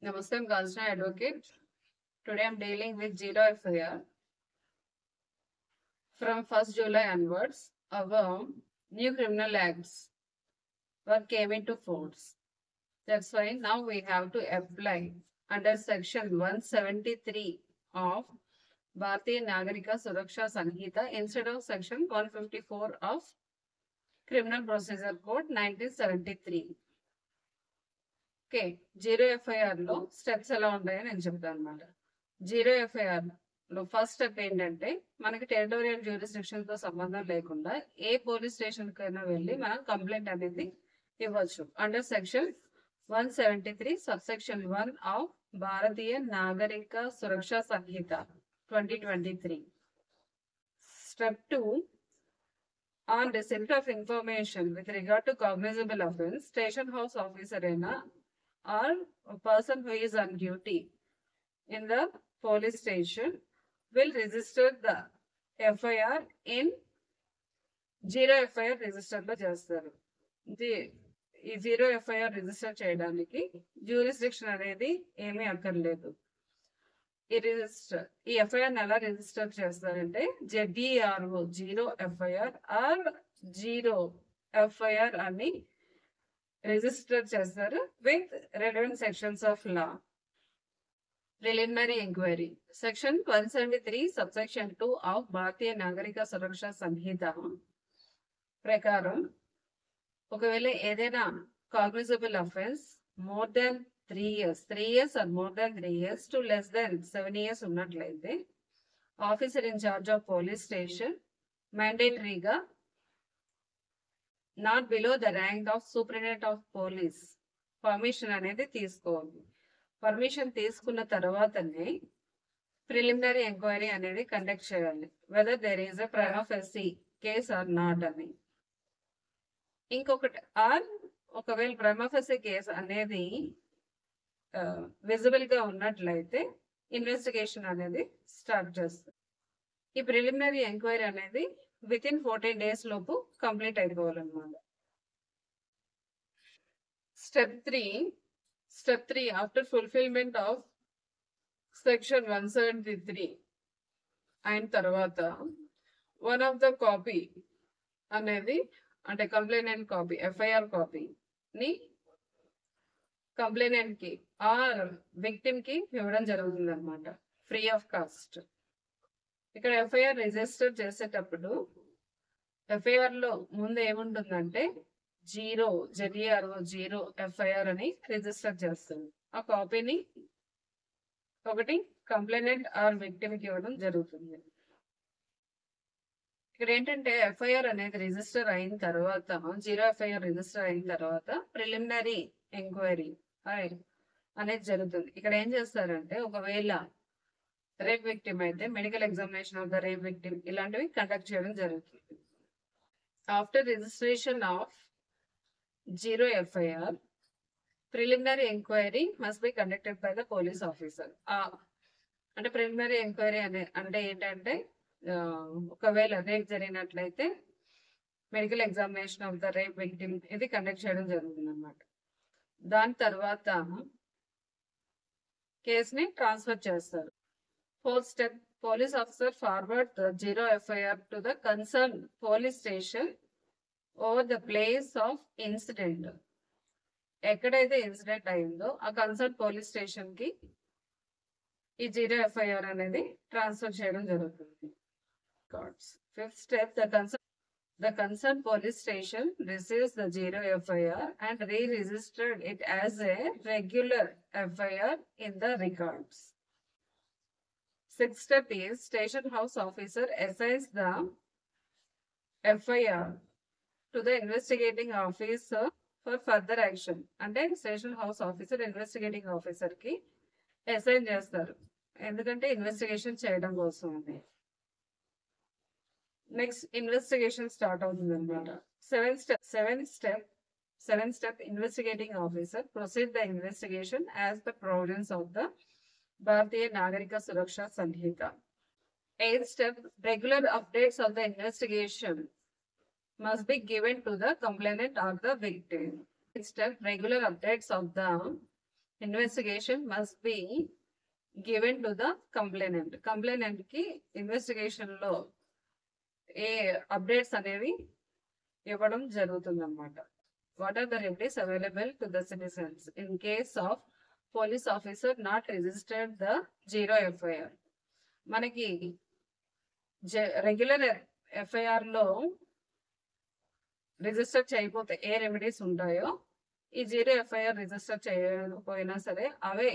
Namaste, I'm Kanchana Advocate. Today I'm dealing with zero FIR. From 1st July onwards, our new criminal acts came into force. That's why now we have to apply under section 173 of Bharatiya Nagarika Suraksha Sanhita instead of section 154 of Criminal Procedure Code 1973. Okay, zero FIR లో steps ఎలా ఉంటాయని నేను చెప్తాను అనమాట. Zero FIR లో first step ఏంటంటే మనకి territorial jurisdiction తో సంబంధం లేకుండా ఏ పోలీస్ స్టేషన్ కైనా వెళ్ళి మనం కంప్లైంట్ అనేది ఇవ్వచ్చు under section 173 subsection 1 of Bharatiya Nagarik Suraksha Samhita 2023. Step 2, on receipt of information with regard to cognizable offense, station house officer or a person who is on duty in the police station will register the FIR in zero FIR register లో చేస్తారు. ఈ zero FIR register చేయడానికి jurisdiction అనేది ఏమీ అక్కర్లేదు. ఈ FIR ఎలా register చేస్తారంటే Z E R O zero FIR or zero FIR అని రిజిస్టర్ చేస్తారు with relevant sections of law. Preliminary enquiry section 173 subsection 2 of Bharatiya Nagarik Suraksha Sanhita ప్రకారం ఒకవేళ ఏదైనా cognizable offence more than 3 years or more than 3 years to less than 7 years ఉన్నట్లయితే officer in charge of police station మ్యాండేటరీగా not below the rank of superintendent of police permission అనేది తీసుకోవాలి. Permission తీసుకున్న తర్వాతనే preliminary enquiry అనేది conduct చేయాలి, whether there is a prima facie case or not అని. ఇంకొకటి ఒకవేళ ప్రైమా ఫేసి కేస్ అనేది విజిబుల్ గా ఉన్నట్లయితే ఇన్వెస్టిగేషన్ అనేది స్టార్ట్ చేస్తారు. ఈ ప్రిలిమినరీ ఎంక్వైరీ అనేది విత్ ఇన్ 14 days లోపు కంప్లీట్ అయిపోవాలన్నమాట. Step three after fulfilment of section 173 అయిన తర్వాత వన్ ఆఫ్ ద కాపీ అనేది అంటే కంప్లైనెంట్ కాపీ ఎఫ్ఐఆర్ కాపీని కంప్లైనెంట్ కి ఆర్ విక్టిమ్ కి ఇవ్వడం జరుగుతుంది అనమాట, ఫ్రీ ఆఫ్ కాస్ట్. ఇక్కడ ఎఫ్ఐఆర్ రిజిస్టర్ చేసేటప్పుడు ఎఫ్ఐఆర్ లో ముందు ఏముంటుందంటే జెడ్ఈఆర్ఓ జీరో ఎఫ్ఐఆర్ అని రిజిస్టర్ చేస్తుంది. ఆ కాపీని ఒకటి కంప్లైనెంట్ ఆర్ విక్టిమ్ కి ఇవ్వడం జరుగుతుంది. ఇక్కడ ఏంటంటే ఎఫ్ఐఆర్ అనేది రిజిస్టర్ అయిన తర్వాత జీరో ఎఫ్ఐఆర్ రిజిస్టర్ అయిన తర్వాత ప్రిలిమినరీ ఎంక్వైరీ అనేది జరుగుతుంది. ఇక్కడ ఏం చేస్తారంటే ఒకవేళ రేప్ విక్టిమ్ అయితే medical examination of the rape victim ఇలాంటివి కండక్ట్ చేయడం జరుగుతుంది. After registration of zero FIR preliminary enquiry must be conducted by the police officer. అంటే ప్రిలిమినరీ ఎంక్వైరీ అంటే ఏంటంటే ఒకవేళ రేప్ జరిగినట్లయితే medical examination of the rape victim ఇది కండక్ట్ చేయడం జరుగుతుంది అన్నమాట. దాని తర్వాత కేసుని ట్రాన్స్ఫర్ చేస్తారు. Fourth step, police officer forward the zero FIR to the concern police station over the place of incident. ఎక్కడైతే ఇన్సిడెంట్ అయిందో ఆ కన్సర్న్ పోలీస్ స్టేషన్ కి ఈ జీరో ఎఫ్ఐఆర్ అనేది ట్రాన్స్ఫర్ చేయడం జరుగుతుంది. Fifth step, the concerned police station receives the zero FIR and re-registered it as a regular FIR in the records. Sixth step is station house officer assigns the FIR to the investigating officer for further action. అంటే station house officer investigating officer కి assign చేస్తారు, ఎందుకంటే investigation చేయడం కోసం అని. Next investigation start అవుతుంది అనమాట. Seventh step investigating officer proceed the investigation as the provisions of the Bharatiya Nagarik Suraksha Sanhita. Eighth step regular updates of the investigation must be given to the complainant or the victim. Step regular updates of the investigation must be given to the complainant. Complainant ki investigation లో ఏ updates అనేవి ఇవ్వడం జరుగుతుందన్నమాట. What are the remedies available to the citizens in case of police officer not registered the zero FIR? మనకి regular FIR లో register చేయకపోతే ఏ remedies ఉంటాయో ఈ zero FIR register చేయకపోయినా సరే అవే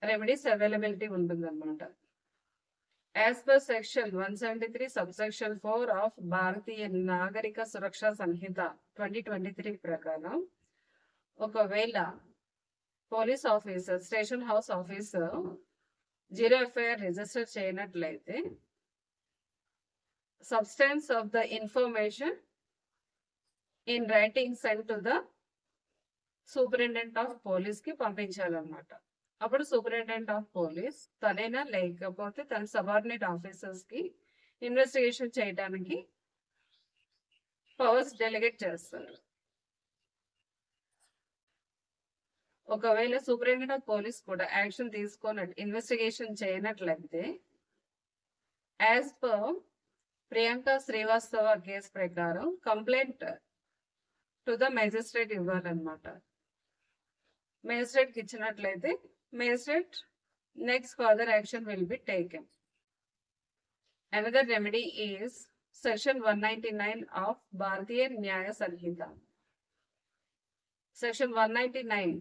రెమెడీస్ అవైలబిలిటీ ఉంటుందన్నమాట. As per section 173 subsection 4 of Bharatiya Nagarik Suraksha Sanhita 2023 ప్రకారం ఒకవేళ police officer station house officer zero FIR register చేయనట్లయితే substance of the information in writing send to the superintendent of police కి పంపించాలన్నమాట. అప్పుడు సూపరింటెండెంట్ ఆఫ్ పోలీస్ తనైనా లేకపోతే తన సబార్డినేట్ ఆఫీసర్స్ కి ఇన్వెస్టిగేషన్ చేయడానికి పవర్స్ డెలిగేట్ చేస్తారు. ఒకవేళ సూపరింటెండెంట్ ఆఫ్ పోలీస్ కూడా యాక్షన్ తీసుకున్నట్టు ఇన్వెస్టిగేషన్ చేయనట్లయితే as per Priyanka Srivastava case ప్రకారం కంప్లైంట్ టు ద మెజిస్ట్రేట్ ఇవ్వాలన్నమాట. మెజిస్ట్రేట్ కి ఇచ్చినట్లయితే magistrate next further action will be taken. Another remedy is section 199 of Bharatiya Nyaya Sanhita. Section 199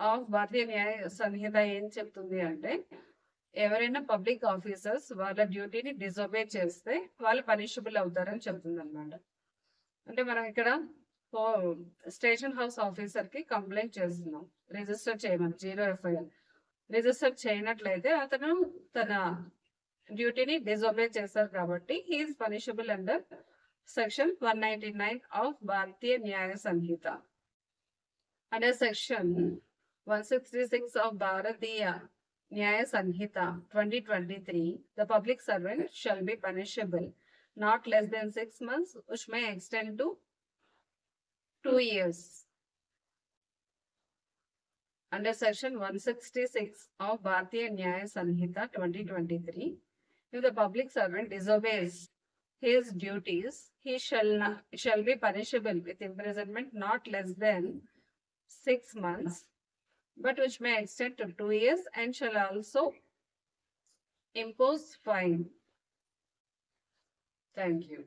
of Bharatiya Nyaya సంహిత ఏం చెప్తుంది అంటే ఎవరైనా పబ్లిక్ ఆఫీసర్స్ వాళ్ళ డ్యూటీని డిజోబే చేస్తే వాళ్ళు పనిషబుల్ అవుతారని చెప్తుంది అనమాట. అంటే మనం ఇక్కడ స్టేషన్ హౌస్ ఆఫీసర్ కి కంప్లైంట్ చేస్తున్నాం రిజిస్టర్ చేయమని జీరో ఎఫ్ఐఆర్. రిజిస్టర్ చేయనట్లయితే అతను తన డ్యూటీని డిజోబే చేస్తారు కాబట్టి he is punishable under section 199 of Bharatiya Nyaya Sanhita. Under section 166 of Bharatiya Nyaya Sanhita 2023, the public servant shall be punishable not less than 6 months, which may extend to 2 years. Under section 166 of Bharatiya Nyaya Sanhita 2023, if the public servant disobeys his duties, he shall be punishable with imprisonment not less than 6 months, but which may extend to 2 years, and shall also impose fine. Thank you.